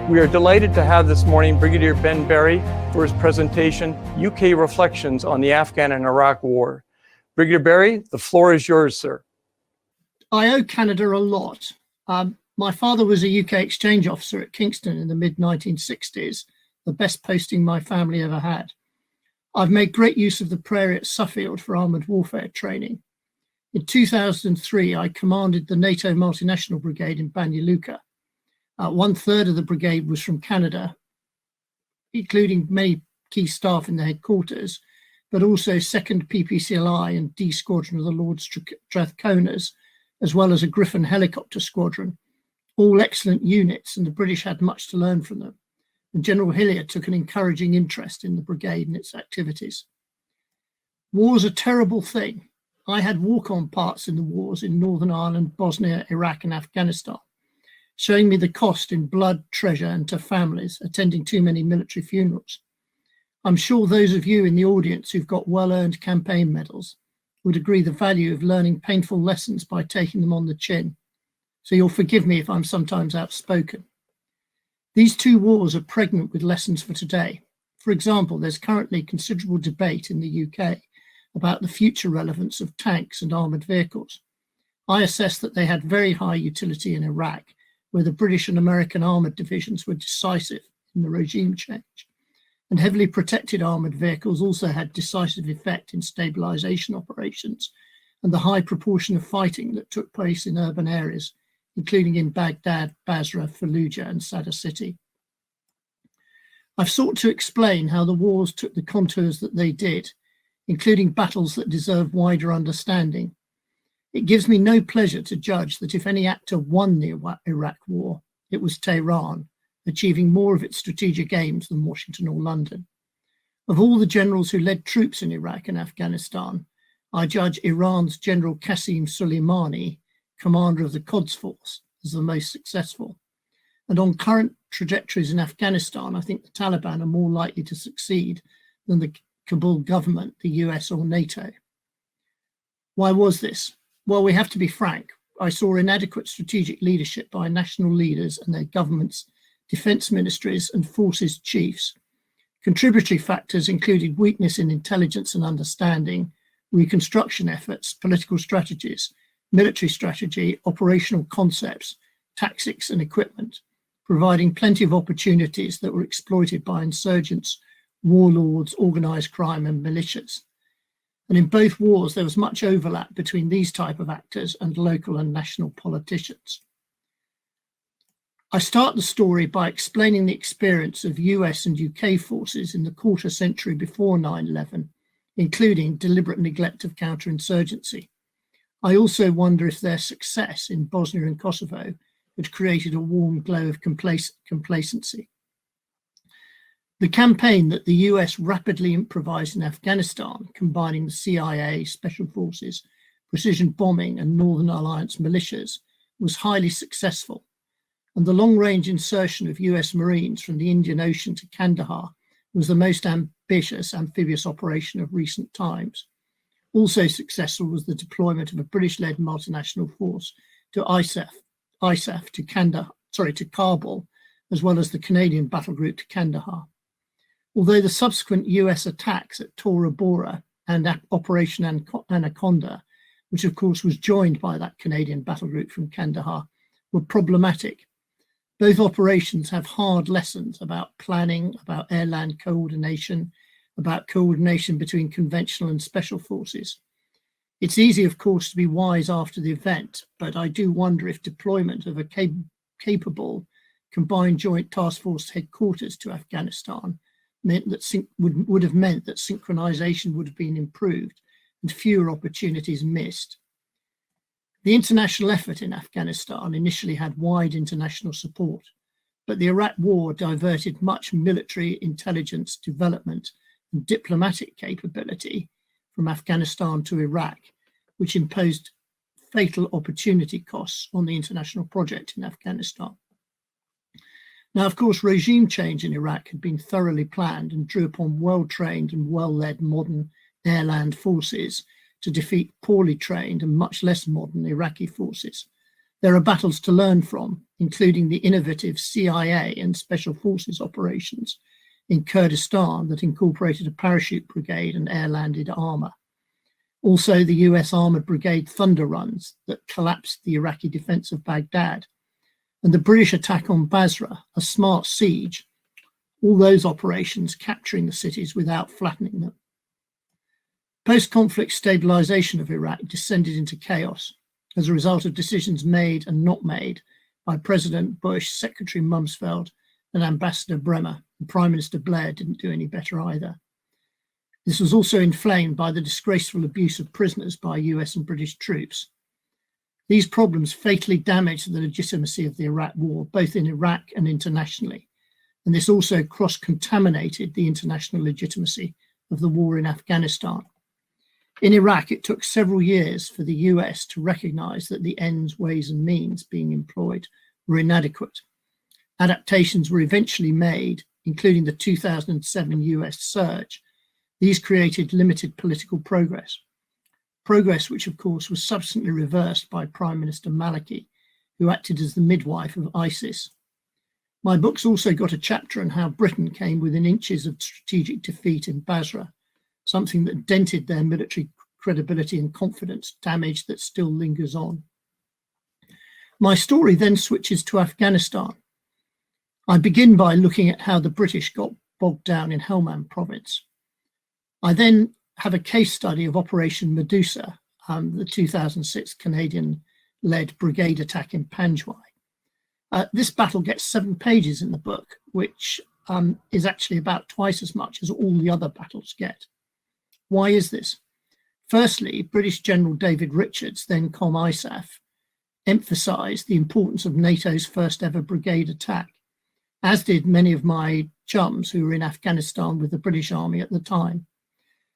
We are delighted to have this morning Brigadier Ben Barry for his presentation, UK Reflections on the Afghan and Iraq War. Brigadier Barry, the floor is yours, sir. I owe Canada a lot. My father was a UK exchange officer at Kingston in the mid-1960s, the best posting my family ever had. I've made great use of the prairie at Suffield for armoured warfare training. In 2003, I commanded the NATO multinational brigade in Banja Luka. 1/3 of the brigade was from Canada, including many key staff in the headquarters, but also 2nd PPCLI and D Squadron of the Lord Strathconas, as well as a Griffon helicopter squadron, all excellent units, and the British had much to learn from them. And General Hillier took an encouraging interest in the brigade and its activities. War's a terrible thing. I had walk-on parts in the wars in Northern Ireland, Bosnia, Iraq, and Afghanistan, showing me the cost in blood, treasure, and to families attending too many military funerals. I'm sure those of you in the audience who've got well-earned campaign medals would agree the value of learning painful lessons by taking them on the chin. So you'll forgive me if I'm sometimes outspoken. These two wars are pregnant with lessons for today. For example, there's currently considerable debate in the UK about the future relevance of tanks and armoured vehicles. I assess that they had very high utility in Iraq, where the British and American armoured divisions were decisive in the regime change. And heavily protected armoured vehicles also had decisive effect in stabilisation operations and the high proportion of fighting that took place in urban areas, including in Baghdad, Basra, Fallujah, and Sadr City. I've sought to explain how the wars took the contours that they did, including battles that deserve wider understanding. It gives me no pleasure to judge that if any actor won the Iraq war, it was Tehran, achieving more of its strategic aims than Washington or London. Of all the generals who led troops in Iraq and Afghanistan, I judge Iran's General Qasem Soleimani, commander of the Quds Force, as the most successful. And on current trajectories in Afghanistan, I think the Taliban are more likely to succeed than the Kabul government, the US or NATO. Why was this? Well, we have to be frank. I saw inadequate strategic leadership by national leaders and their governments, defence ministries and forces chiefs. Contributory factors included weakness in intelligence and understanding, reconstruction efforts, political strategies, military strategy, operational concepts, tactics and equipment, providing plenty of opportunities that were exploited by insurgents, warlords, organised crime and militias. And in both wars, there was much overlap between these type of actors and local and national politicians. I start the story by explaining the experience of US and UK forces in the quarter century before 9/11, including deliberate neglect of counterinsurgency. I also wonder if their success in Bosnia and Kosovo had created a warm glow of complacency. The campaign that the US rapidly improvised in Afghanistan, combining the CIA, Special Forces, precision bombing and Northern Alliance militias, was highly successful. And the long-range insertion of US Marines from the Indian Ocean to Kandahar was the most ambitious amphibious operation of recent times. Also successful was the deployment of a British-led multinational force to ISAF to Kabul, as well as the Canadian battle group to Kandahar. Although the subsequent US attacks at Tora Bora and Operation Anaconda, which of course was joined by that Canadian battle group from Kandahar, were problematic. Both operations have hard lessons about planning, about air-land coordination, about coordination between conventional and special forces. It's easy, of course, to be wise after the event, but I do wonder if deployment of a capable combined joint task force headquarters to Afghanistan meant that would have meant that synchronization would have been improved and fewer opportunities missed. The international effort in Afghanistan initially had wide international support, but the Iraq War diverted much military intelligence development and diplomatic capability from Afghanistan to Iraq, which imposed fatal opportunity costs on the international project in Afghanistan. Now, of course, regime change in Iraq had been thoroughly planned and drew upon well-trained and well-led modern air-land forces to defeat poorly trained and much less modern Iraqi forces. There are battles to learn from, including the innovative CIA and Special Forces operations in Kurdistan that incorporated a parachute brigade and air-landed armour. Also, the US Armoured Brigade Thunder runs that collapsed the Iraqi defence of Baghdad, and the British attack on Basra, a smart siege, all those operations capturing the cities without flattening them. Post-conflict stabilisation of Iraq descended into chaos as a result of decisions made and not made by President Bush, Secretary Rumsfeld, and Ambassador Bremer, and Prime Minister Blair didn't do any better either. This was also inflamed by the disgraceful abuse of prisoners by US and British troops. These problems fatally damaged the legitimacy of the Iraq War, both in Iraq and internationally, and this also cross-contaminated the international legitimacy of the war in Afghanistan. In Iraq, it took several years for the US to recognise that the ends, ways and means being employed were inadequate. Adaptations were eventually made, including the 2007 US surge. These created limited political progress which of course was subsequently reversed by Prime Minister Maliki, who acted as the midwife of ISIS. My book's also got a chapter on how Britain came within inches of strategic defeat in Basra, something that dented their military credibility and confidence, damage that still lingers on. My story then switches to Afghanistan. I begin by looking at how the British got bogged down in Helmand province. I then have a case study of Operation Medusa, the 2006 Canadian-led brigade attack in Panjwai. This battle gets 7 pages in the book, which is actually about twice as much as all the other battles get. Why is this? Firstly, British General David Richards, then Com-ISAF, emphasised the importance of NATO's first ever brigade attack, as did many of my chums who were in Afghanistan with the British Army at the time.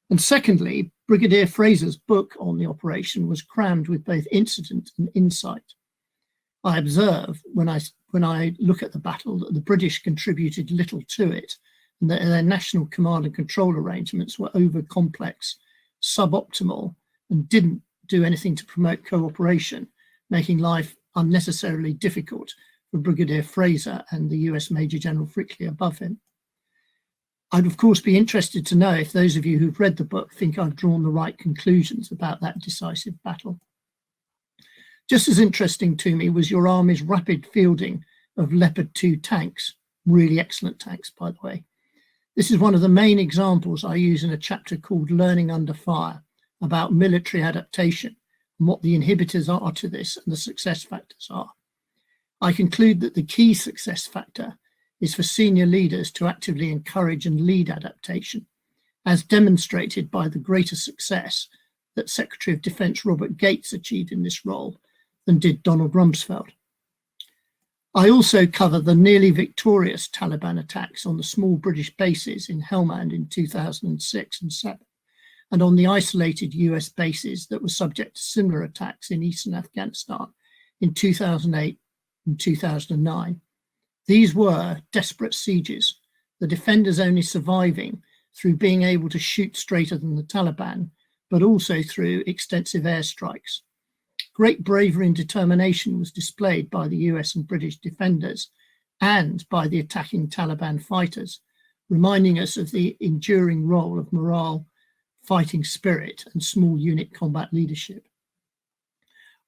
And secondly, Brigadier Fraser's book on the operation was crammed with both incident and insight. I observe when I look at the battle that the British contributed little to it, and that their national command and control arrangements were over-complex, suboptimal, and didn't do anything to promote cooperation, making life unnecessarily difficult for Brigadier Fraser and the US Major General Frickley above him. I'd of course be interested to know if those of you who've read the book think I've drawn the right conclusions about that decisive battle. Just as interesting to me was your Army's rapid fielding of Leopard 2 tanks, really excellent tanks, by the way. This is one of the main examples I use in a chapter called Learning Under Fire, about military adaptation and what the inhibitors are to this and the success factors are. I conclude that the key success factor is for senior leaders to actively encourage and lead adaptation, as demonstrated by the greater success that Secretary of Defence Robert Gates achieved in this role than did Donald Rumsfeld. I also cover the nearly victorious Taliban attacks on the small British bases in Helmand in 2006 and 7, and on the isolated US bases that were subject to similar attacks in eastern Afghanistan in 2008 and 2009. These were desperate sieges, the defenders only surviving through being able to shoot straighter than the Taliban, but also through extensive airstrikes. Great bravery and determination was displayed by the US and British defenders and by the attacking Taliban fighters, reminding us of the enduring role of morale, fighting spirit, and small unit combat leadership.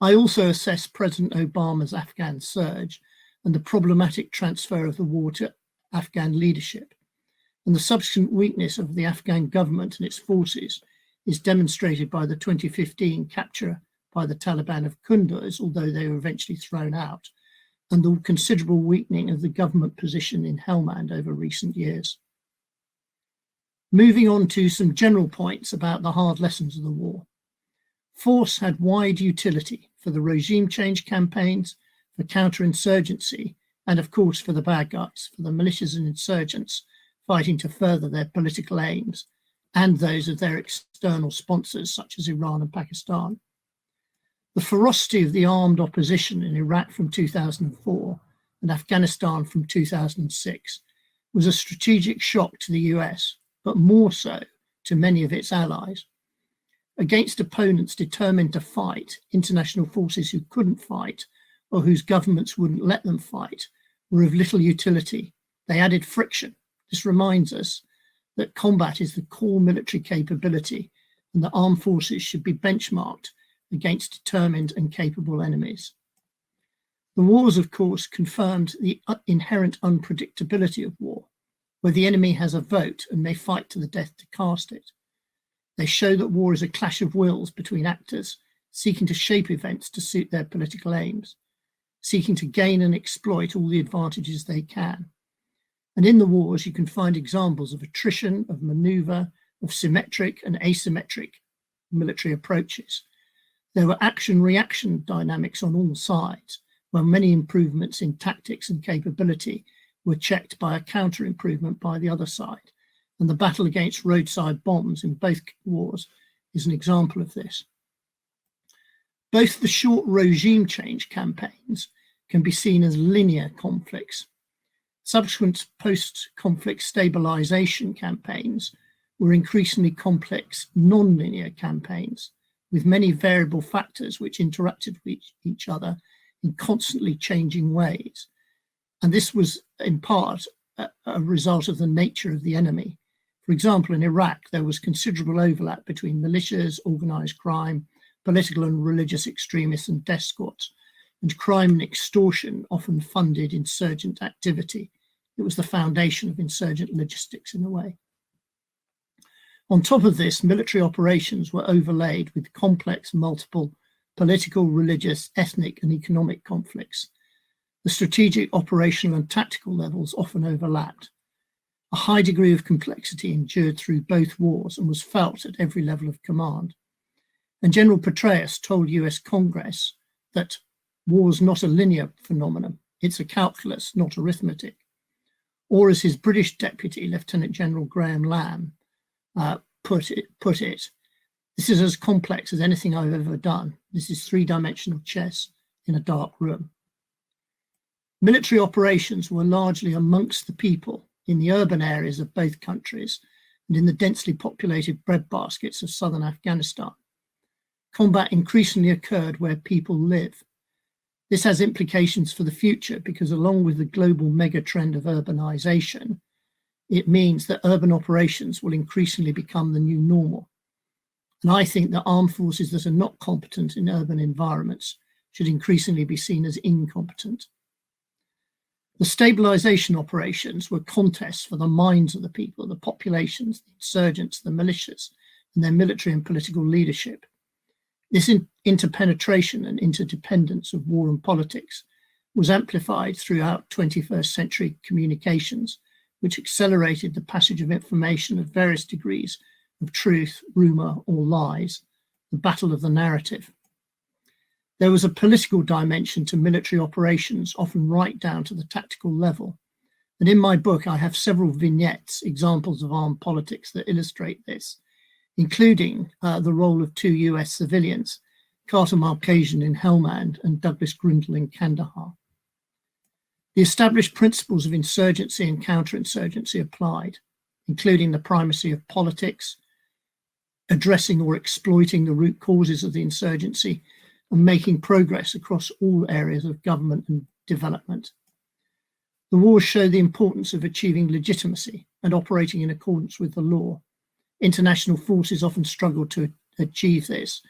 I also assess President Obama's Afghan surge and the problematic transfer of the war to Afghan leadership, and the subsequent weakness of the Afghan government and its forces is demonstrated by the 2015 capture by the Taliban of Kunduz, although they were eventually thrown out, and the considerable weakening of the government position in Helmand over recent years. Moving on to some general points about the hard lessons of the war. Force had wide utility for the regime change campaigns, for counterinsurgency, and of course for the bad guys, for the militias and insurgents fighting to further their political aims and those of their external sponsors such as Iran and Pakistan. The ferocity of the armed opposition in Iraq from 2004 and Afghanistan from 2006 was a strategic shock to the US, but more so to many of its allies. Against opponents determined to fight, international forces who couldn't fight or whose governments wouldn't let them fight were of little utility. They added friction. This reminds us that combat is the core military capability and that armed forces should be benchmarked against determined and capable enemies. The wars, of course, confirmed the inherent unpredictability of war, where the enemy has a vote and may fight to the death to cast it. They show that war is a clash of wills between actors seeking to shape events to suit their political aims, seeking to gain and exploit all the advantages they can. And in the wars, you can find examples of attrition, of maneuver, of symmetric and asymmetric military approaches. There were action-reaction dynamics on all sides, where many improvements in tactics and capability were checked by a counter-improvement by the other side. And the battle against roadside bombs in both wars is an example of this. Both the short regime change campaigns can be seen as linear conflicts. Subsequent post-conflict stabilization campaigns were increasingly complex non-linear campaigns with many variable factors which interacted with each other in constantly changing ways. And this was in part a result of the nature of the enemy. For example, in Iraq, there was considerable overlap between militias, organized crime, political and religious extremists and death squads, and crime and extortion often funded insurgent activity. It was the foundation of insurgent logistics in a way. On top of this, military operations were overlaid with complex, multiple political, religious, ethnic, and economic conflicts. The strategic, operational, and tactical levels often overlapped. A high degree of complexity endured through both wars and was felt at every level of command. And General Petraeus told US Congress that war is not a linear phenomenon, it's a calculus, not arithmetic. Or as his British deputy, Lieutenant General Graham Lamb, put it, this is as complex as anything I've ever done. This is three-dimensional chess in a dark room. Military operations were largely amongst the people in the urban areas of both countries and in the densely populated breadbaskets of southern Afghanistan. Combat increasingly occurred where people live. This has implications for the future because along with the global mega trend of urbanization, it means that urban operations will increasingly become the new normal. And I think that armed forces that are not competent in urban environments should increasingly be seen as incompetent. The stabilization operations were contests for the minds of the people, the populations, the insurgents, the militias, and their military and political leadership. This interpenetration and interdependence of war and politics was amplified throughout 21st century communications, which accelerated the passage of information of various degrees of truth, rumor, or lies, the battle of the narrative. There was a political dimension to military operations, often right down to the tactical level. And in my book, I have several vignettes, examples of armed politics that illustrate this, including the role of two US civilians, Carter Markasian in Helmand and Douglas Grindle in Kandahar. The established principles of insurgency and counterinsurgency applied, including the primacy of politics, addressing or exploiting the root causes of the insurgency, and making progress across all areas of government and development. The wars show the importance of achieving legitimacy and operating in accordance with the law. International forces often struggled to achieve this,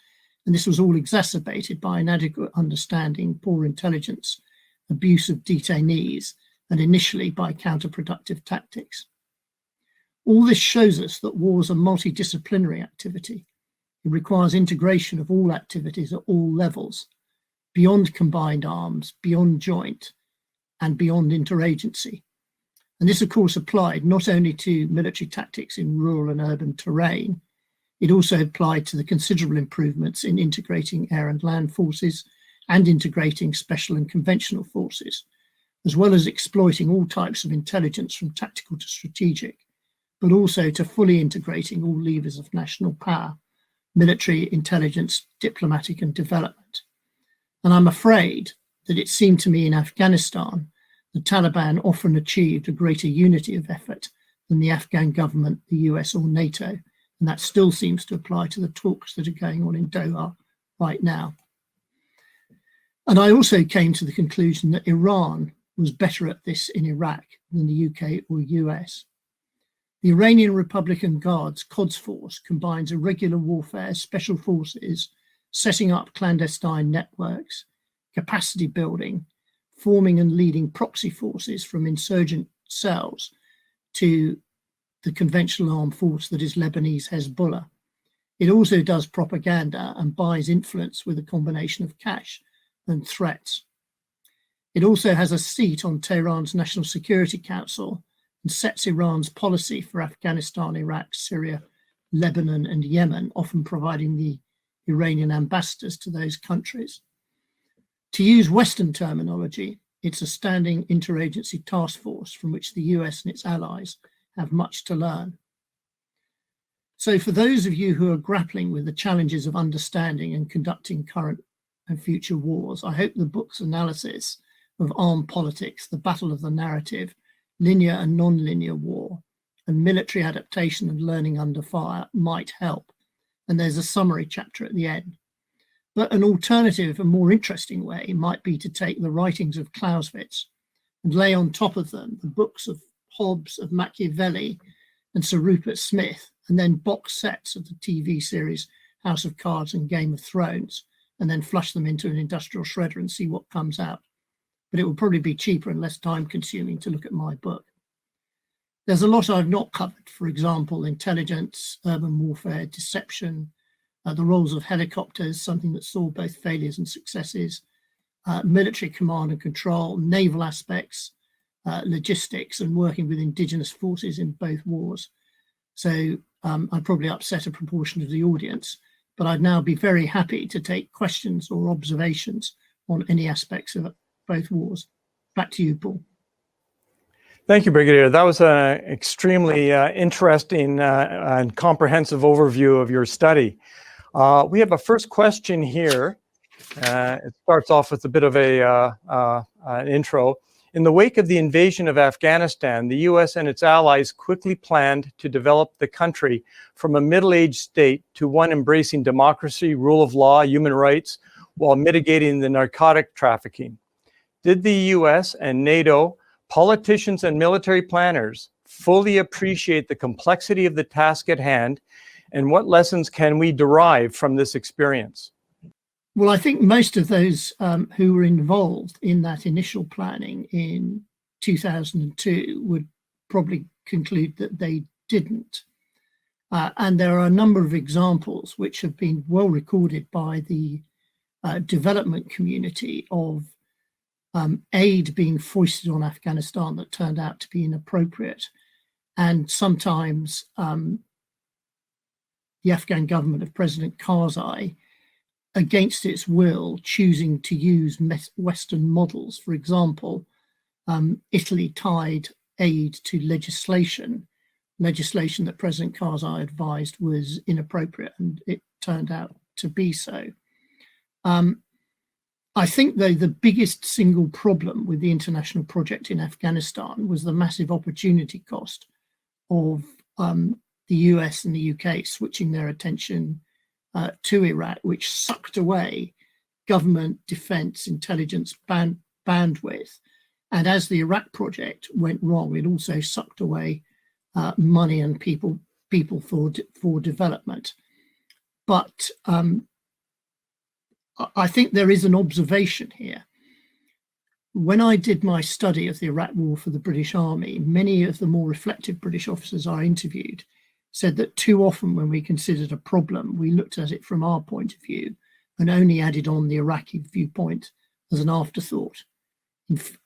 and this was all exacerbated by inadequate understanding, poor intelligence, abuse of detainees, and initially by counterproductive tactics. All this shows us that wars are multidisciplinary activity. It requires integration of all activities at all levels, beyond combined arms, beyond joint, and beyond interagency. And this, of course, applied not only to military tactics in rural and urban terrain, it also applied to the considerable improvements in integrating air and land forces and integrating special and conventional forces, as well as exploiting all types of intelligence from tactical to strategic, but also to fully integrating all levers of national power, military, intelligence, diplomatic, and development. And I'm afraid that it seemed to me in Afghanistan, the Taliban often achieved a greater unity of effort than the Afghan government, the US, or NATO. And that still seems to apply to the talks that are going on in Doha right now. And I also came to the conclusion that Iran was better at this in Iraq than the UK or US. The Iranian Republican Guards, Quds Force, combines irregular warfare, special forces, setting up clandestine networks, capacity building, forming and leading proxy forces from insurgent cells to the conventional armed force that is Lebanese Hezbollah. It also does propaganda and buys influence with a combination of cash and threats. It also has a seat on Tehran's National Security Council and sets Iran's policy for Afghanistan, Iraq, Syria, Lebanon, and Yemen, often providing the Iranian ambassadors to those countries. To use Western terminology, it's a standing interagency task force from which the US and its allies have much to learn. So for those of you who are grappling with the challenges of understanding and conducting current and future wars, I hope the book's analysis of armed politics, the battle of the narrative, linear and non-linear war, and military adaptation and learning under fire might help. And there's a summary chapter at the end. But an alternative and more interesting way might be to take the writings of Clausewitz and lay on top of them the books of Hobbes, of Machiavelli, and Sir Rupert Smith, and then box sets of the TV series House of Cards and Game of Thrones, and then flush them into an industrial shredder and see what comes out. But it will probably be cheaper and less time consuming to look at my book. There's a lot I've not covered, for example, intelligence, urban warfare, deception, the roles of helicopters, something that saw both failures and successes, military command and control, naval aspects, logistics, and working with indigenous forces in both wars. So I'd probably upset a proportion of the audience, but I'd now be very happy to take questions or observations on any aspects of both wars. Back to you, Paul. Thank you, Brigadier. That was an extremely interesting and comprehensive overview of your study. We have a first question here. It starts off with a bit of an intro. In the wake of the invasion of Afghanistan, the US and its allies quickly planned to develop the country from a middle-aged state to one embracing democracy, rule of law, human rights, while mitigating the narcotic trafficking. Did the US and NATO, politicians and military planners fully appreciate the complexity of the task at hand, and what lessons can we derive from this experience? Well, I think most of those who were involved in that initial planning in 2002 would probably conclude that they didn't. And there are a number of examples which have been well recorded by the development community of aid being foisted on Afghanistan that turned out to be inappropriate. And sometimes the Afghan government of President Karzai, against its will, choosing to use Western models. For example, Italy tied aid to legislation that President Karzai advised was inappropriate, and it turned out to be so. I think, though, the biggest single problem with the international project in Afghanistan was the massive opportunity cost of the US and the UK switching their attention to Iraq, which sucked away government, defense, intelligence bandwidth. And as the Iraq project went wrong, it also sucked away money and people for development. But I think there is an observation here. When I did my study of the Iraq War for the British Army, many of the more reflective British officers I interviewed said that too often when we considered a problem, we looked at it from our point of view and only added on the Iraqi viewpoint as an afterthought.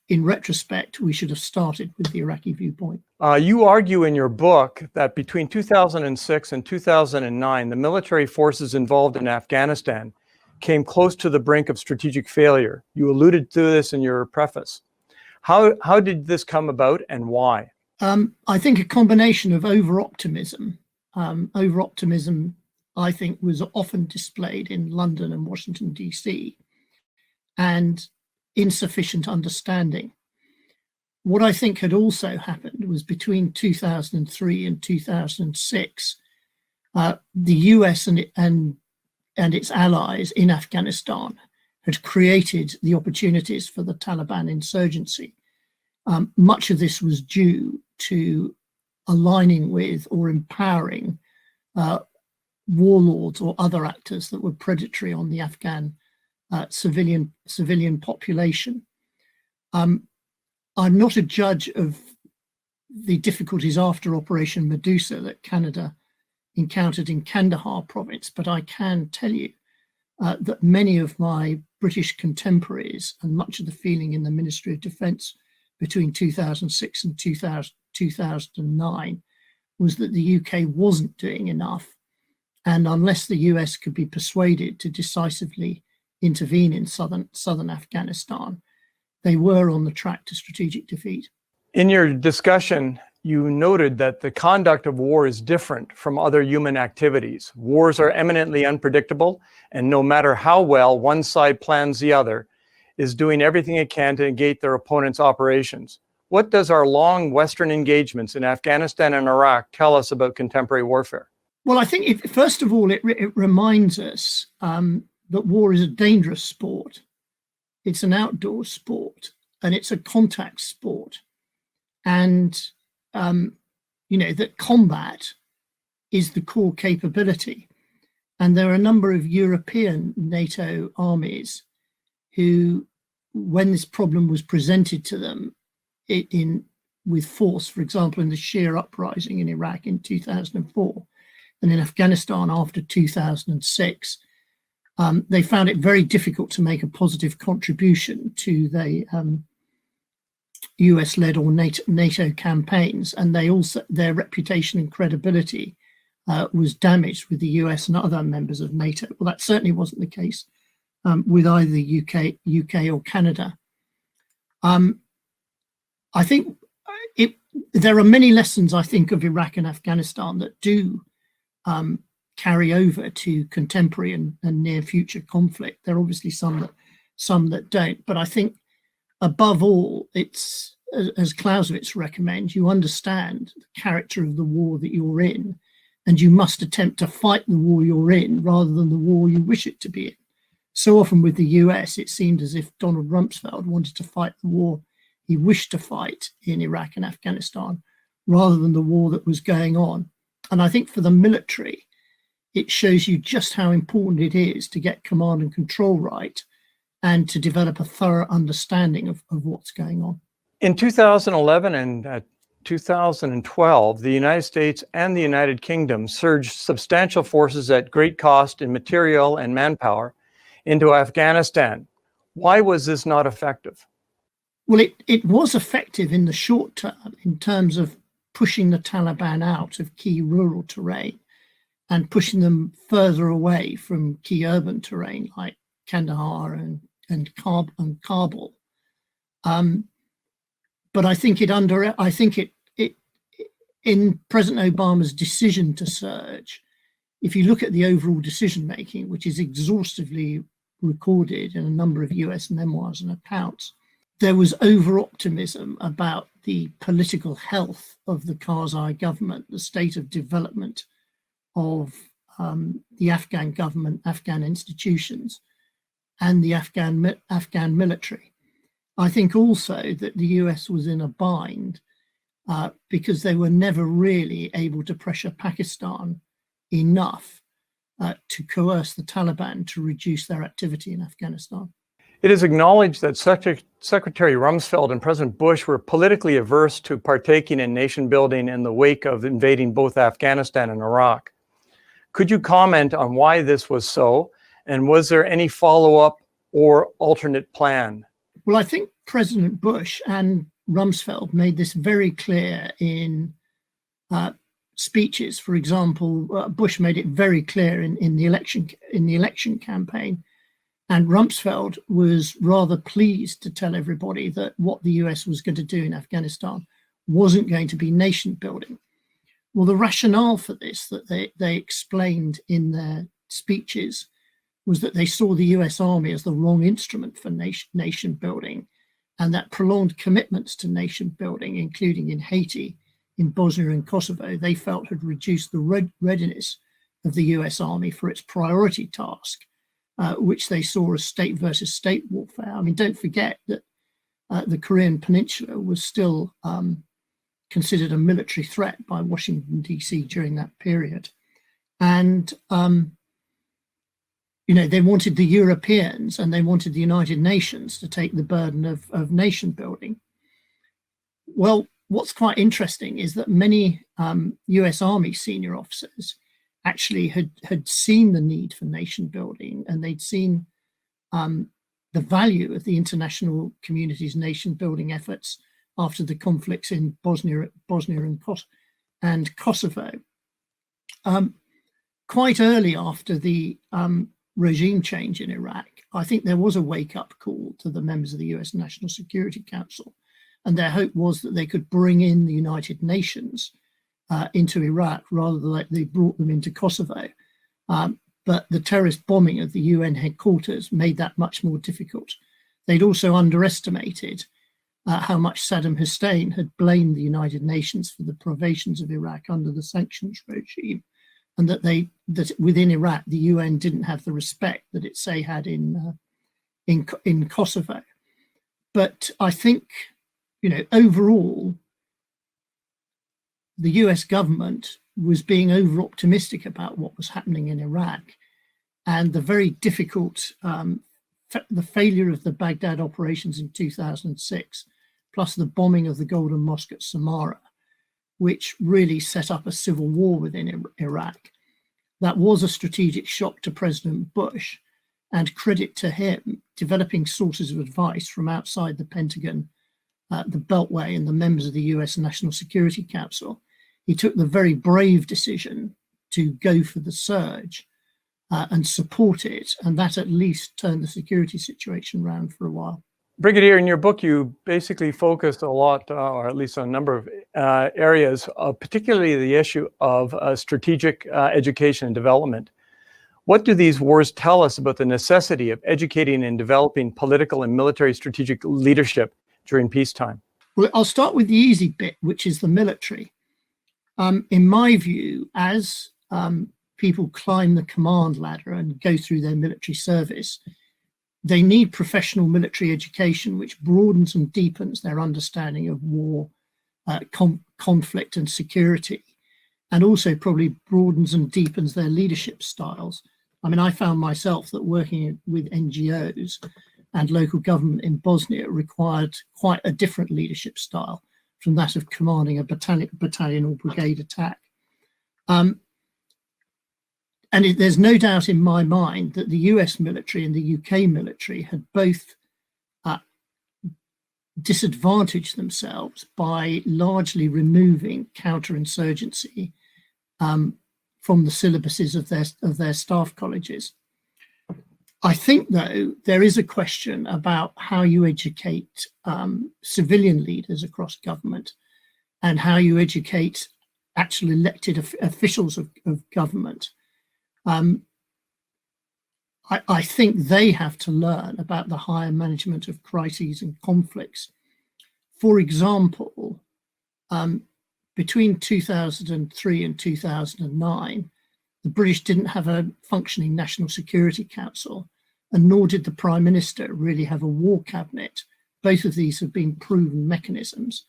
In retrospect, we should have started with the Iraqi viewpoint. You argue in your book that between 2006 and 2009, the military forces involved in Afghanistan came close to the brink of strategic failure. You alluded to this in your preface. How did this come about and why? I think a combination of over-optimism. Over-optimism, I think, was often displayed in London and Washington, DC, and insufficient understanding. What I think had also happened was between 2003 and 2006, the US and its allies in Afghanistan had created the opportunities for the Taliban insurgency. Much of this was due to aligning with or empowering warlords or other actors that were predatory on the Afghan civilian population. I'm not a judge of the difficulties after Operation Medusa that Canada encountered in Kandahar province, but I can tell you that many of my British contemporaries and much of the feeling in the Ministry of Defence between 2006 and 2009 was that the UK wasn't doing enough. And unless the US could be persuaded to decisively intervene in southern Afghanistan, they were on the track to strategic defeat. In your discussion, you noted that the conduct of war is different from other human activities. Wars are eminently unpredictable, and no matter how well one side plans, the other is doing everything it can to negate their opponent's operations. What does our long Western engagements in Afghanistan and Iraq tell us about contemporary warfare? Well, I think, first of all, it reminds us that war is a dangerous sport. It's an outdoor sport, and it's a contact sport. And, that combat is the core capability. And there are a number of European NATO armies who, when this problem was presented to them with force, for example, in the Shia uprising in Iraq in 2004, and in Afghanistan after 2006, they found it very difficult to make a positive contribution to the US-led or NATO campaigns, and their reputation and credibility was damaged with the US and other members of NATO. Well, that certainly wasn't the case with either the UK or Canada. I think there are many lessons, I think, of Iraq and Afghanistan that do carry over to contemporary and near future conflict. There are obviously some that don't, but I think above all, it's, as Clausewitz recommends, you understand the character of the war that you're in, and you must attempt to fight the war you're in rather than the war you wish it to be in. So often with the US, it seemed as if Donald Rumsfeld wanted to fight the war he wished to fight in Iraq and Afghanistan rather than the war that was going on. And I think for the military, it shows you just how important it is to get command and control right and to develop a thorough understanding of what's going on. In 2011 and 2012, the United States and the United Kingdom surged substantial forces at great cost in material and manpower into Afghanistan. Why was this not effective? Well, it was effective in the short term in terms of pushing the Taliban out of key rural terrain and pushing them further away from key urban terrain like Kandahar and Kabul. But I think in President Obama's decision to surge, if you look at the overall decision making, which is exhaustively recorded in a number of US memoirs and accounts, there was over-optimism about the political health of the Karzai government, the state of development of the Afghan government, Afghan institutions, and the Afghan military. I think also that the US was in a bind because they were never really able to pressure Pakistan enough to coerce the Taliban to reduce their activity in Afghanistan. It is acknowledged that Secretary Rumsfeld and President Bush were politically averse to partaking in nation building in the wake of invading both Afghanistan and Iraq. Could you comment on why this was so, and was there any follow-up or alternate plan? Well, I think President Bush and Rumsfeld made this very clear in speeches. For example, Bush made it very clear in the election campaign, and Rumsfeld was rather pleased to tell everybody that what the US was going to do in Afghanistan wasn't going to be nation building. Well, the rationale for this that they explained in their speeches was that they saw the US Army as the wrong instrument for nation building, and that prolonged commitments to nation building, including in Haiti, in Bosnia and Kosovo, they felt had reduced the readiness of the US Army for its priority task which they saw as state versus state warfare. I mean, don't forget that the Korean Peninsula was still considered a military threat by Washington, D.C. during that period. And, they wanted the Europeans and they wanted the United Nations to take the burden of nation building. Well, what's quite interesting is that many US Army senior officers actually had seen the need for nation building, and they'd seen the value of the international community's nation building efforts after the conflicts in Bosnia and Kosovo. Quite early after the regime change in Iraq, I think there was a wake-up call to the members of the US National Security Council, and their hope was that they could bring in the United Nations into Iraq rather than like they brought them into Kosovo. But the terrorist bombing of the UN headquarters made that much more difficult. They'd also underestimated how much Saddam Hussein had blamed the United Nations for the privations of Iraq under the sanctions regime, and that within Iraq the UN didn't have the respect that it say had in Kosovo. But I think, overall, the US government was being over optimistic about what was happening in Iraq, and the very difficult, the failure of the Baghdad operations in 2006, plus the bombing of the Golden Mosque at Samarra, which really set up a civil war within Iraq. That was a strategic shock to President Bush, and credit to him developing sources of advice from outside the Pentagon, the Beltway, and the members of the US National Security Council. He took the very brave decision to go for the surge and support it, and that at least turned the security situation around for a while. Brigadier, in your book, you basically focused a lot, or at least on a number of areas, particularly the issue of strategic education and development. What do these wars tell us about the necessity of educating and developing political and military strategic leadership during peacetime? Well, I'll start with the easy bit, which is the military. In my view, as people climb the command ladder and go through their military service, they need professional military education, which broadens and deepens their understanding of war, conflict and security, and also probably broadens and deepens their leadership styles. I mean, I found myself that working with NGOs and local government in Bosnia required quite a different leadership style from that of commanding a battalion or brigade attack. And there's no doubt in my mind that the US military and the UK military had both disadvantaged themselves by largely removing counterinsurgency from the syllabuses of their staff colleges. I think, though, there is a question about how you educate civilian leaders across government and how you educate actual elected officials of government. I think they have to learn about the higher management of crises and conflicts. For example, between 2003 and 2009, the British didn't have a functioning National Security Council, and nor did the Prime Minister really have a war cabinet. Both of these have been proven mechanisms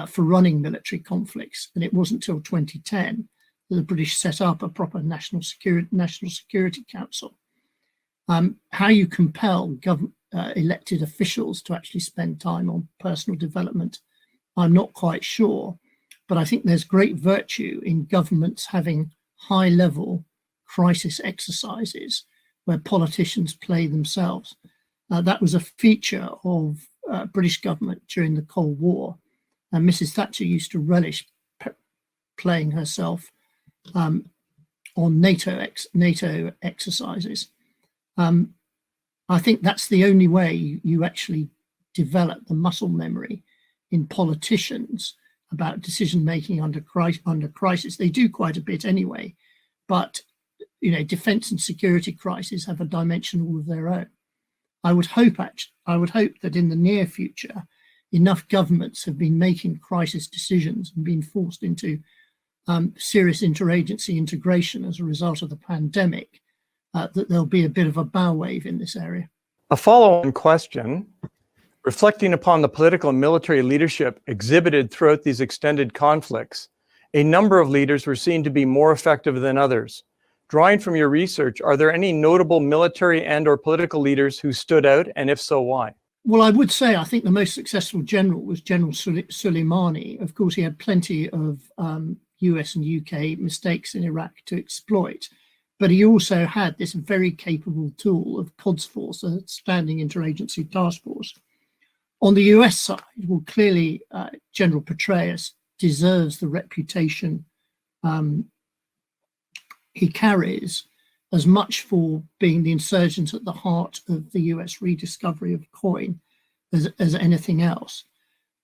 for running military conflicts, and it wasn't until 2010 that the British set up a proper National Security Council. How you compel elected officials to actually spend time on personal development, I'm not quite sure, but I think there's great virtue in governments having high-level crisis exercises where politicians play themselves. That was a feature of British government during the Cold War, and Mrs. Thatcher used to relish playing herself on NATO exercises. I think that's the only way you actually develop the muscle memory in politicians about decision-making under crisis. They do quite a bit anyway, but defense and security crises have a dimension all of their own. I would hope that in the near future, enough governments have been making crisis decisions and been forced into serious interagency integration as a result of the pandemic, that there'll be a bit of a bow wave in this area. A follow-on question. Reflecting upon the political and military leadership exhibited throughout these extended conflicts, a number of leaders were seen to be more effective than others. Drawing from your research, are there any notable military and/or political leaders who stood out, and if so, why? Well, I would say I think the most successful general was General Soleimani. Of course, he had plenty of US and UK mistakes in Iraq to exploit, but he also had this very capable tool of Quds Force, a standing interagency task force. On the US side, well, clearly General Petraeus deserves the reputation he carries, as much for being the insurgent at the heart of the US rediscovery of coin as anything else.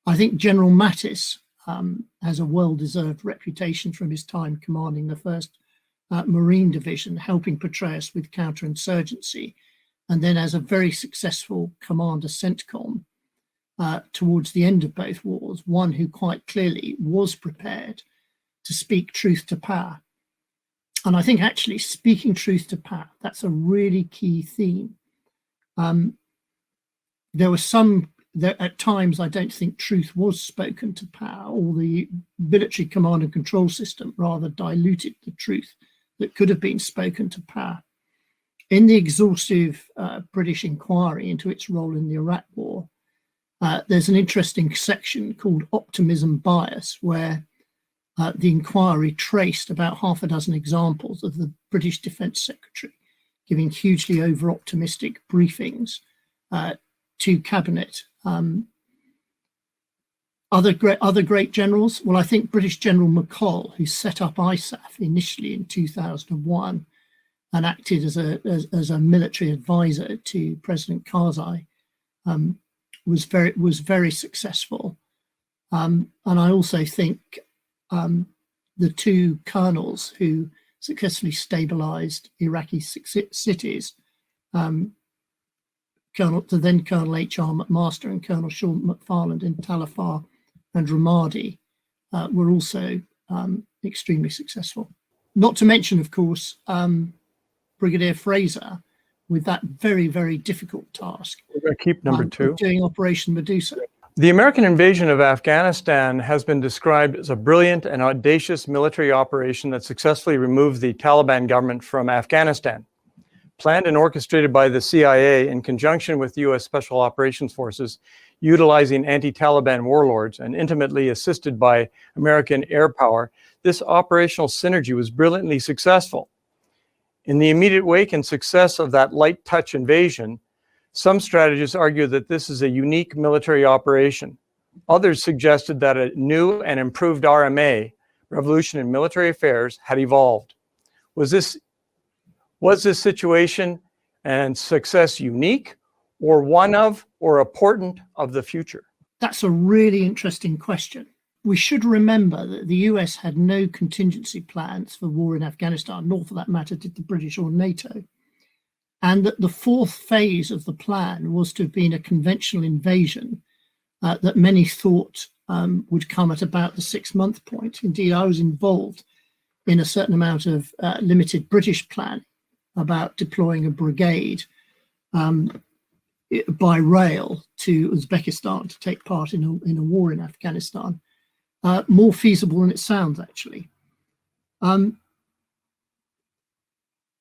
I think General Mattis has a well-deserved reputation from his time commanding the 1st Marine Division, helping Petraeus with counterinsurgency, and then as a very successful commander CENTCOM towards the end of both wars, one who quite clearly was prepared to speak truth to power. And I think actually speaking truth to power, that's a really key theme. At times, I don't think truth was spoken to power, or the military command and control system rather diluted the truth that could have been spoken to power. In the exhaustive British inquiry into its role in the Iraq War, there's an interesting section called Optimism Bias, where the inquiry traced about half a dozen examples of the British Defence Secretary giving hugely over-optimistic briefings to Cabinet. Other great generals, well, I think British General McCall, who set up ISAF initially in 2001 and acted as a military advisor to President Karzai, was very successful. And I also think the two colonels who successfully stabilized Iraqi cities, the then Colonel H.R. McMaster and Colonel Sean McFarland in Tal Afar and Ramadi, were also extremely successful. Not to mention, of course, Brigadier Fraser with that very, very difficult task. We're going to keep number 2. Doing Operation Medusa. The American invasion of Afghanistan has been described as a brilliant and audacious military operation that successfully removed the Taliban government from Afghanistan. Planned and orchestrated by the CIA in conjunction with U.S. Special Operations Forces, utilizing anti-Taliban warlords and intimately assisted by American air power, this operational synergy was brilliantly successful. In the immediate wake and success of that light touch invasion, some strategists argue that this is a unique military operation. Others suggested that a new and improved RMA, Revolution in Military Affairs, had evolved. Was this situation and success unique, or one of, or a portent of the future? That's a really interesting question. We should remember that the US had no contingency plans for war in Afghanistan, nor for that matter did the British or NATO. And that the fourth phase of the plan was to have been a conventional invasion that many thought would come at about the 6-month point. Indeed, I was involved in a certain amount of limited British plan about deploying a brigade by rail to Uzbekistan to take part in a war in Afghanistan. More feasible than it sounds, actually.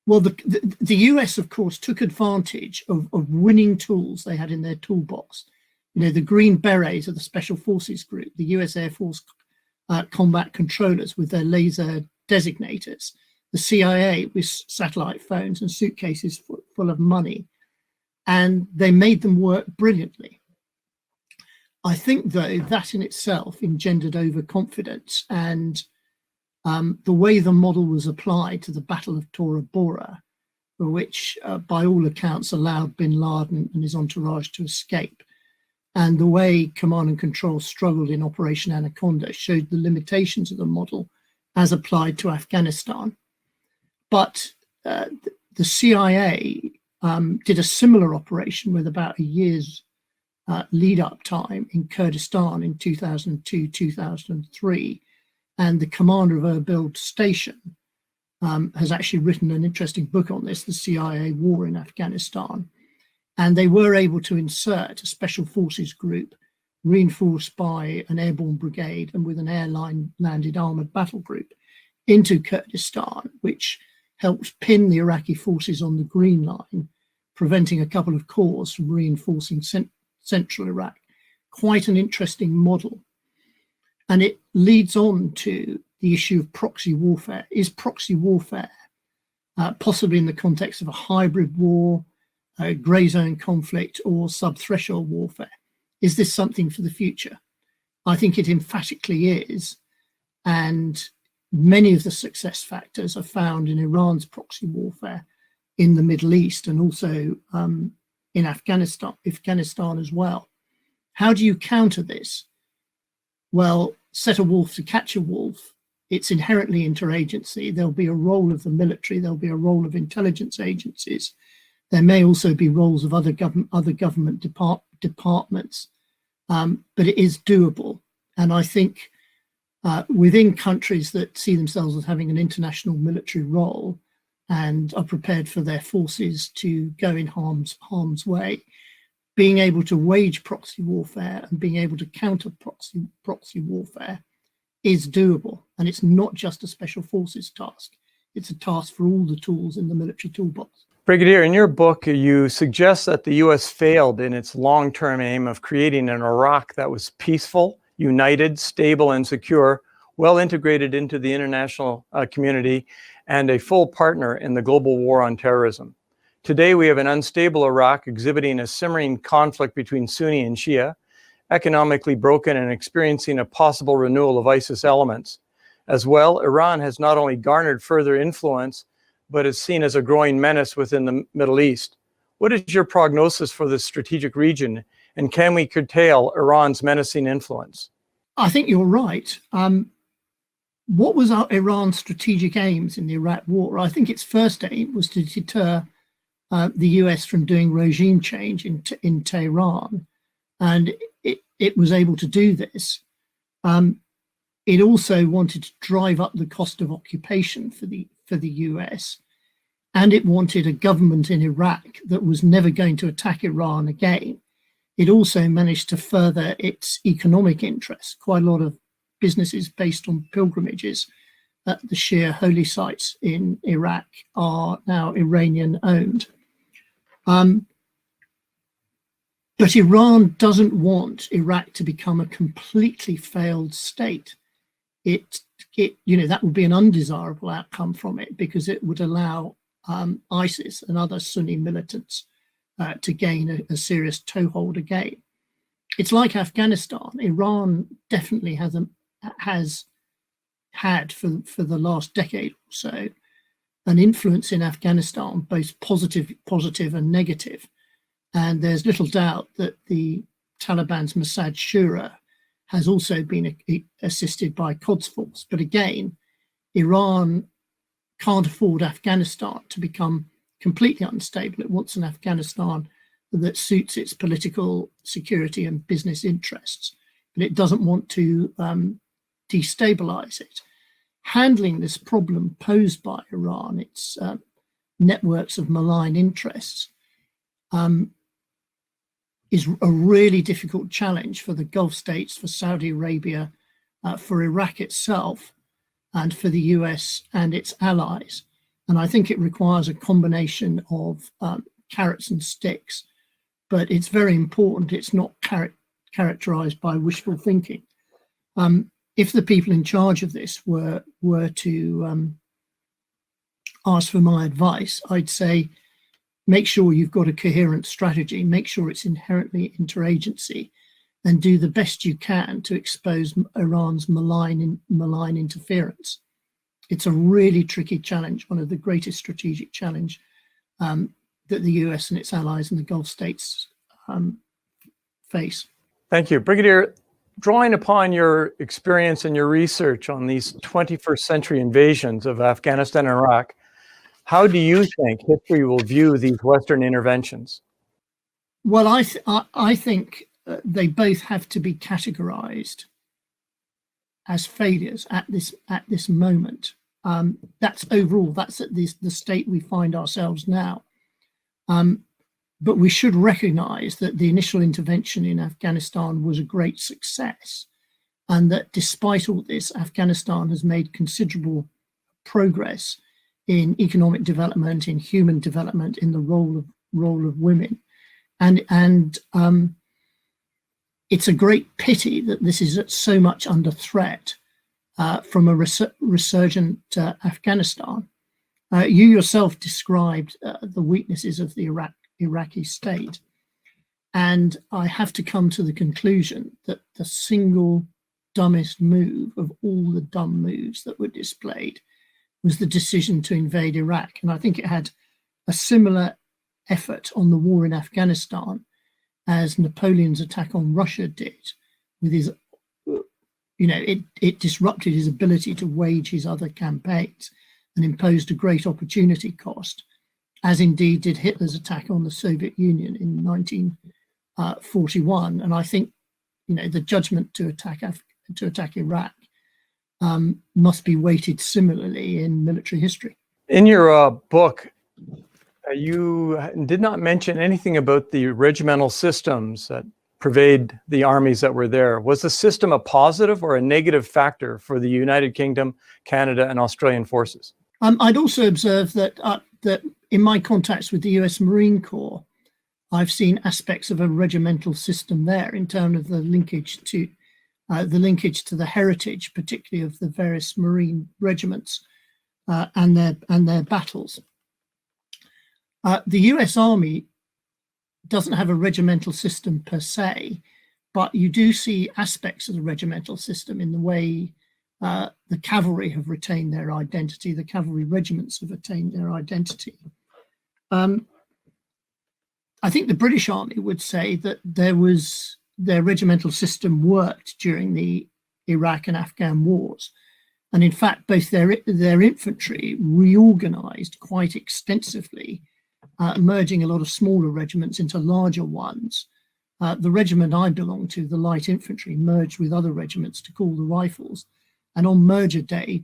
Well, the US, of course, took advantage of winning tools they had in their toolbox. You know, the Green Berets of the Special Forces Group, the US Air Force combat controllers with their laser designators, the CIA with satellite phones and suitcases full of money, and they made them work brilliantly. I think, though, that in itself engendered overconfidence, and the way the model was applied to the Battle of Tora Bora, which by all accounts allowed bin Laden and his entourage to escape, and the way command and control struggled in Operation Anaconda showed the limitations of the model as applied to Afghanistan. But the CIA did a similar operation with about a year's lead-up time in Kurdistan in 2002, 2003, and the commander of Erbil Station has actually written an interesting book on this, The CIA War in Afghanistan. And they were able to insert a special forces group reinforced by an airborne brigade and with an airline landed armored battle group into Kurdistan, which helped pin the Iraqi forces on the Green Line, preventing a couple of corps from reinforcing central Iraq. Quite an interesting model. And it leads on to the issue of proxy warfare. Is proxy warfare, possibly in the context of a hybrid war, a grey zone conflict, or sub-threshold warfare, is this something for the future? I think it emphatically is. And many of the success factors are found in Iran's proxy warfare in the Middle East and also in Afghanistan as well. How do you counter this? Well, set a wolf to catch a wolf. It's inherently interagency. There'll be a role of the military. There'll be a role of intelligence agencies. There may also be roles of other government departments, but it is doable. And I think within countries that see themselves as having an international military role and are prepared for their forces to go in harm's way, being able to wage proxy warfare and being able to counter proxy warfare is doable. And it's not just a special forces task. It's a task for all the tools in the military toolbox. Brigadier, in your book, you suggest that the U.S. failed in its long-term aim of creating an Iraq that was peaceful, united, stable, and secure, well integrated into the international community, and a full partner in the global war on terrorism. Today, we have an unstable Iraq exhibiting a simmering conflict between Sunni and Shia, economically broken and experiencing a possible renewal of ISIS elements. As well, Iran has not only garnered further influence, but is seen as a growing menace within the Middle East. What is your prognosis for this strategic region, and can we curtail Iran's menacing influence? I think you're right. What was Iran's strategic aims in the Iraq war? I think its first aim was to deter the US from doing regime change in Tehran, and it was able to do this. It also wanted to drive up the cost of occupation for the US, and it wanted a government in Iraq that was never going to attack Iran again. It also managed to further its economic interests. Quite a lot of businesses based on pilgrimages at the Shia holy sites in Iraq are now Iranian owned. But Iran doesn't want Iraq to become a completely failed state. That would be an undesirable outcome from it, because it would allow ISIS and other Sunni militants to gain a serious toehold again. It's like Afghanistan. Iran definitely has had for the last decade or so an influence in Afghanistan, both positive and negative. And there's little doubt that the Taliban's Mossad Shura has also been assisted by Quds Force. But again, Iran can't afford Afghanistan to become completely unstable. It wants an Afghanistan that suits its political, security, and business interests, but it doesn't want to destabilize it. Handling this problem posed by Iran, its networks of malign interests, is a really difficult challenge for the Gulf states, for Saudi Arabia, for Iraq itself, and for the US and its allies. And I think it requires a combination of carrots and sticks, but it's very important it's not characterized by wishful thinking. If the people in charge of this were to ask for my advice, I'd say, make sure you've got a coherent strategy, make sure it's inherently interagency, and do the best you can to expose Iran's malign interference. It's a really tricky challenge, one of the greatest strategic challenge that the US and its allies in the Gulf states face. Thank you. Brigadier, drawing upon your experience and your research on these 21st century invasions of Afghanistan and Iraq, how do you think history will view these Western interventions? Well, I think they both have to be categorized as failures at this moment. That's overall, that's at the state we find ourselves now. But we should recognize that the initial intervention in Afghanistan was a great success, and that despite all this, Afghanistan has made considerable progress in economic development, in human development, in the role of women. And it's a great pity that this is so much under threat from a resurgent Afghanistan. You yourself described the weaknesses of the Iraqi state. And I have to come to the conclusion that the single dumbest move of all the dumb moves that were displayed was the decision to invade Iraq. And I think it had a similar effort on the war in Afghanistan as Napoleon's attack on Russia did, with his, it disrupted his ability to wage his other campaigns and imposed a great opportunity cost, as indeed did Hitler's attack on the Soviet Union in 1941. And I think, the judgment to attack Iraq must be weighted similarly in military history. In your book, you did not mention anything about the regimental systems that pervade the armies that were there. Was the system a positive or a negative factor for the United Kingdom, Canada, and Australian forces? I'd also observe that in my contacts with the US Marine Corps, I've seen aspects of a regimental system there in terms of the linkage to the heritage, particularly of the various Marine regiments and their battles. The US Army doesn't have a regimental system per se, but you do see aspects of the regimental system in the way the cavalry have retained their identity, the cavalry regiments have retained their identity. I think the British Army would say that their regimental system worked during the Iraq and Afghan wars. And in fact, both their infantry reorganized quite extensively, merging a lot of smaller regiments into larger ones. The regiment I belong to, the light infantry, merged with other regiments to call the rifles. And on merger day,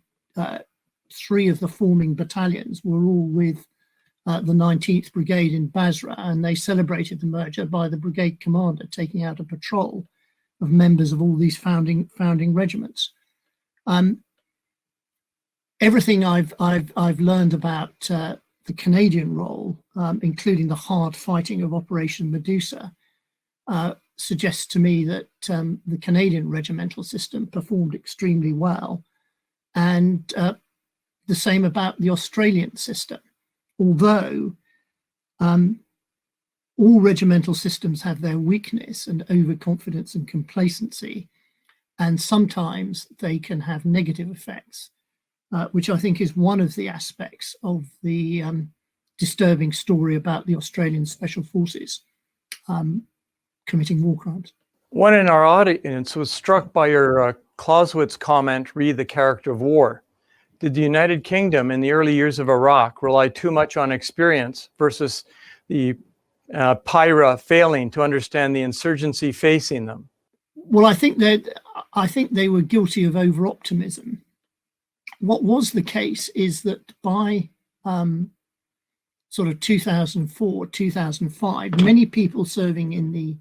3 of the forming battalions were all with the 19th Brigade in Basra, and they celebrated the merger by the brigade commander taking out a patrol of members of all these founding regiments. Everything I've learned about the Canadian role, including the hard fighting of Operation Medusa, suggests to me that the Canadian regimental system performed extremely well, and the same about the Australian system. Although all regimental systems have their weakness and overconfidence and complacency, and sometimes they can have negative effects, which I think is one of the aspects of the disturbing story about the Australian Special Forces committing war crimes. One in our audience was struck by your Clausewitz comment, read the character of war. Did the United Kingdom in the early years of Iraq rely too much on experience versus the PIRA failing to understand the insurgency facing them? Well, I think they were guilty of over-optimism. What was the case is that by sort of 2004, 2005, many people serving in the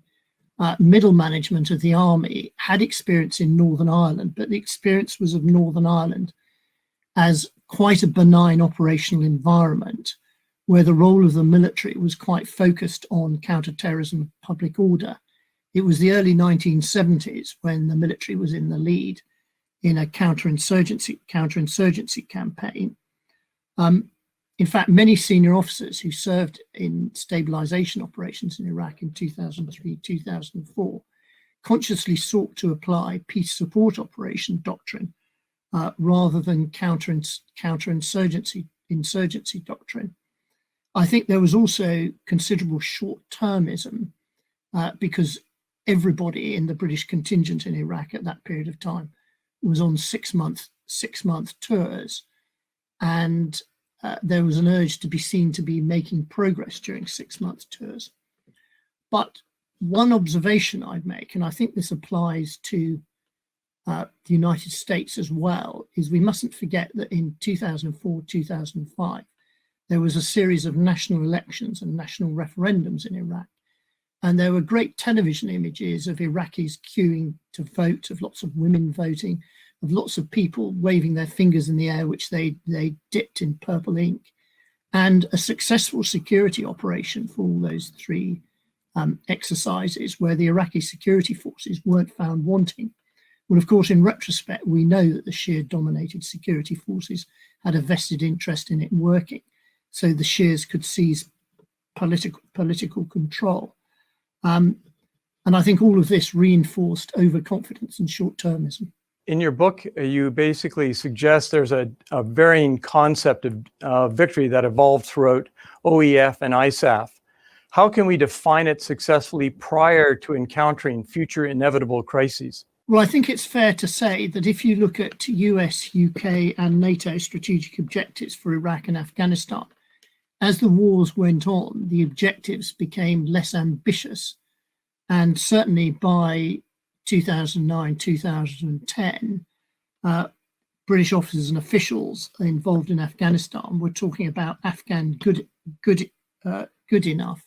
middle management of the army had experience in Northern Ireland, but the experience was of Northern Ireland as quite a benign operational environment where the role of the military was quite focused on counterterrorism, public order. It was the early 1970s when the military was in the lead in a counterinsurgency campaign. In fact, many senior officers who served in stabilization operations in Iraq in 2003, 2004, consciously sought to apply peace support operation doctrine rather than counterinsurgency doctrine. I think there was also considerable short-termism because everybody in the British contingent in Iraq at that period of time was on six-month tours, and there was an urge to be seen to be making progress during 6-month tours. But one observation I'd make, and I think this applies to the United States as well, is we mustn't forget that in 2004, 2005, there was a series of national elections and national referendums in Iraq. And there were great television images of Iraqis queuing to vote, of lots of women voting, of lots of people waving their fingers in the air, which they dipped in purple ink, and a successful security operation for all those three exercises where the Iraqi security forces weren't found wanting. Well, of course, in retrospect, we know that the Shia-dominated security forces had a vested interest in it working, so the Shias could seize political control. And I think all of this reinforced overconfidence and short-termism. In your book, you basically suggest there's a varying concept of victory that evolved throughout OEF and ISAF. How can we define it successfully prior to encountering future inevitable crises? Well, I think it's fair to say that if you look at US, UK, and NATO strategic objectives for Iraq and Afghanistan, as the wars went on, the objectives became less ambitious. And certainly by 2009, 2010, British officers and officials involved in Afghanistan were talking about Afghan good enough.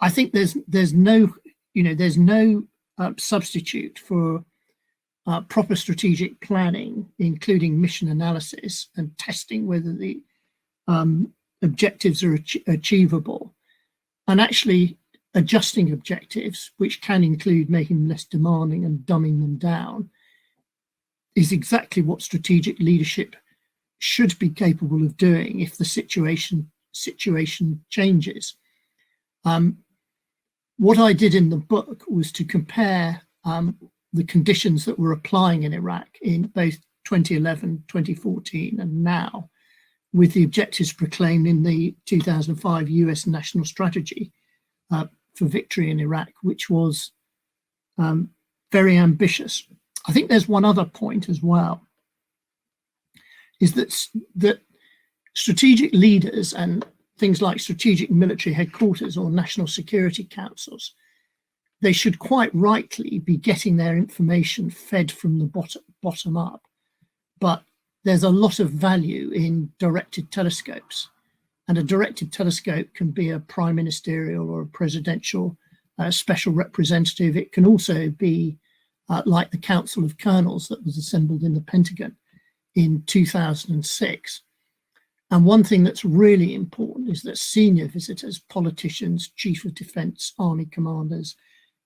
I think there's no substitute for proper strategic planning, including mission analysis and testing whether the objectives are achievable, and actually adjusting objectives, which can include making them less demanding and dumbing them down, is exactly what strategic leadership should be capable of doing if the situation changes. What I did in the book was to compare the conditions that were applying in Iraq in both 2011, 2014, and now, with the objectives proclaimed in the 2005 US National Strategy for Victory in Iraq, which was very ambitious. I think there's one other point as well, is that strategic leaders and things like strategic military headquarters or national security councils, they should quite rightly be getting their information fed from the bottom up. But there's a lot of value in directed telescopes. And a directed telescope can be a prime ministerial or a presidential special representative. It can also be like the Council of Colonels that was assembled in the Pentagon in 2006. And one thing that's really important is that senior visitors, politicians, chief of defense, army commanders,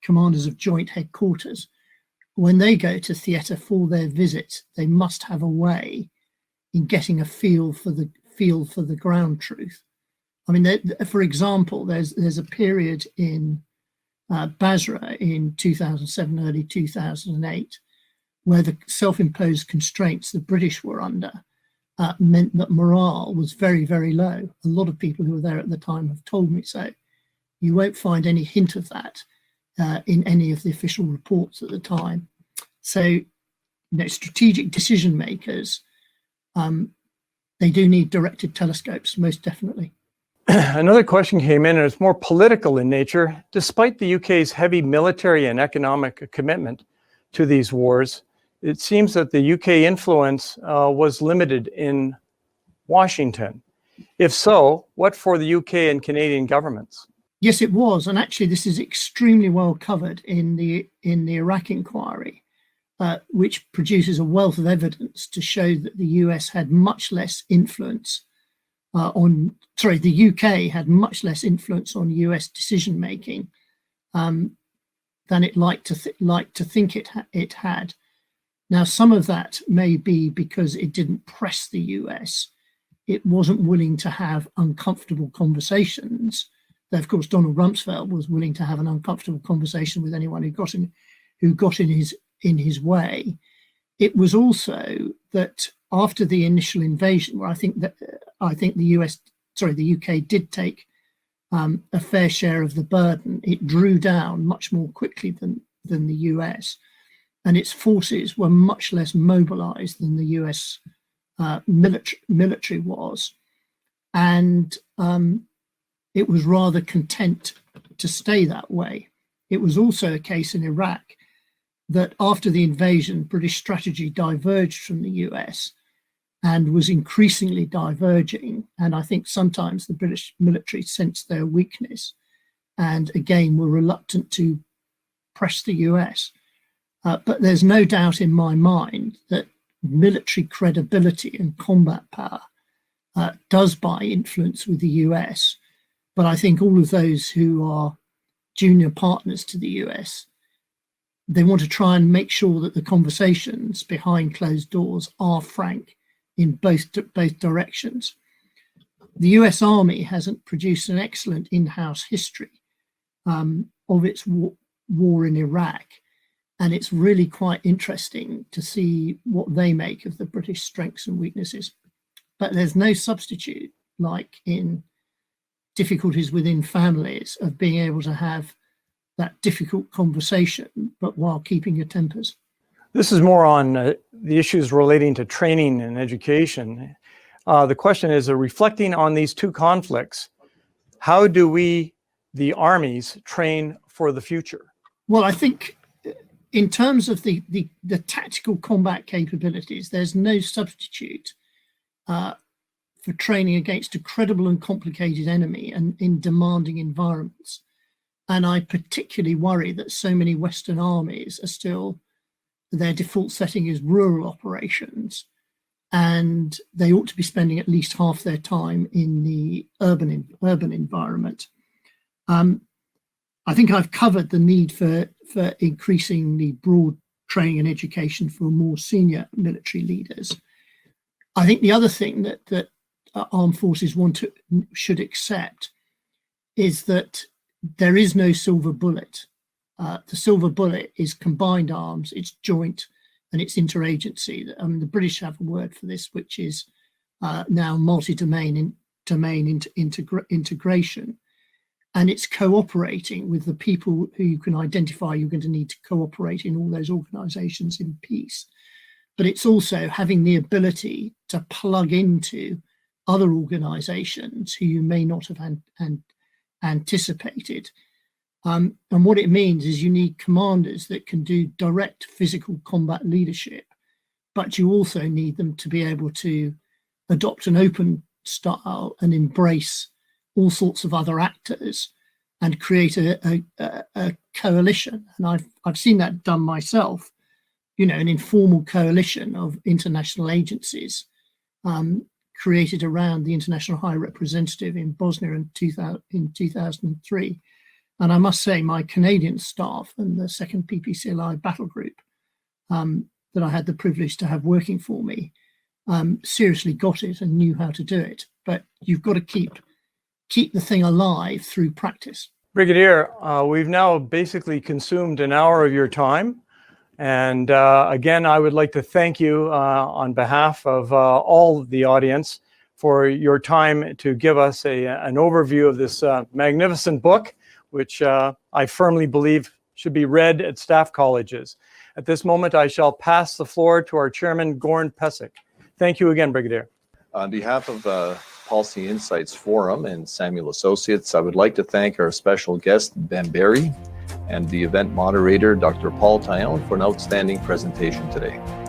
commanders of joint headquarters, when they go to theatre for their visit, they must have a way in getting a feel for the ground truth. I mean, for example, there's a period in Basra in 2007, early 2008, where the self-imposed constraints the British were under meant that morale was very, very low. A lot of people who were there at the time have told me so. You won't find any hint of that in any of the official reports at the time. So, strategic decision makers, they do need directed telescopes, most definitely. Another question came in, and it's more political in nature. Despite the UK's heavy military and economic commitment to these wars, it seems that the UK influence was limited in Washington. If so, what for the UK and Canadian governments? Yes, it was. And actually, this is extremely well covered in the Iraq inquiry, which produces a wealth of evidence to show that the US had much less influence the UK had much less influence on US decision making than it liked to think it had. Now, some of that may be because it didn't press the US. It wasn't willing to have uncomfortable conversations. Though, of course, Donald Rumsfeld was willing to have an uncomfortable conversation with anyone who got in his way. It was also that after the initial invasion, where I think the UK did take a fair share of the burden, it drew down much more quickly than the US, and its forces were much less mobilized than the US military was, and it was rather content to stay that way. It was also a case in Iraq that after the invasion, British strategy diverged from the US and was increasingly diverging. And I think sometimes the British military sensed their weakness and again were reluctant to press the US. But there's no doubt in my mind that military credibility and combat power does buy influence with the US. But I think all of those who are junior partners to the US, they want to try and make sure that the conversations behind closed doors are frank in both directions. The US Army hasn't produced an excellent in-house history of its war in Iraq. And it's really quite interesting to see what they make of the British strengths and weaknesses. But there's no substitute, like in difficulties within families, of being able to have that difficult conversation, but while keeping your tempers. This is more on the issues relating to training and education. The question is, reflecting on these two conflicts, how do we, the armies, train for the future? Well, I think in terms of the tactical combat capabilities, there's no substitute for training against a credible and complicated enemy and in demanding environments. And I particularly worry that so many Western armies are still, their default setting is rural operations, and they ought to be spending at least half their time in the urban environment. I think I've covered the need for increasingly broad training and education for more senior military leaders. I think the other thing that armed forces should accept is that there is no silver bullet. The silver bullet is combined arms, it's joint, and it's interagency. I mean, the British have a word for this, which is now multi-domain integration. And it's cooperating with the people who you can identify you're going to need to cooperate in all those organizations in peace. But it's also having the ability to plug into other organizations who you may not have anticipated. And what it means is you need commanders that can do direct physical combat leadership, but you also need them to be able to adopt an open style and embrace all sorts of other actors and create a coalition. And I've seen that done myself, you know, an informal coalition of international agencies created around the International High Representative in Bosnia in 2003. And I must say my Canadian staff and the 2nd PPCLI battle group that I had the privilege to have working for me seriously got it and knew how to do it. But you've got to keep the thing alive through practice. Brigadier, we've now basically consumed an hour of your time. And again, I would like to thank you on behalf of all the audience for your time to give us an overview of this magnificent book, which I firmly believe should be read at staff colleges. At this moment, I shall pass the floor to our chairman, Goran Pesic. Thank you again, Brigadier. On behalf of Policy Insights Forum and Samuel Associates, I would like to thank our special guest, Ben Barry, and the event moderator, Dr. Taillon, for an outstanding presentation today.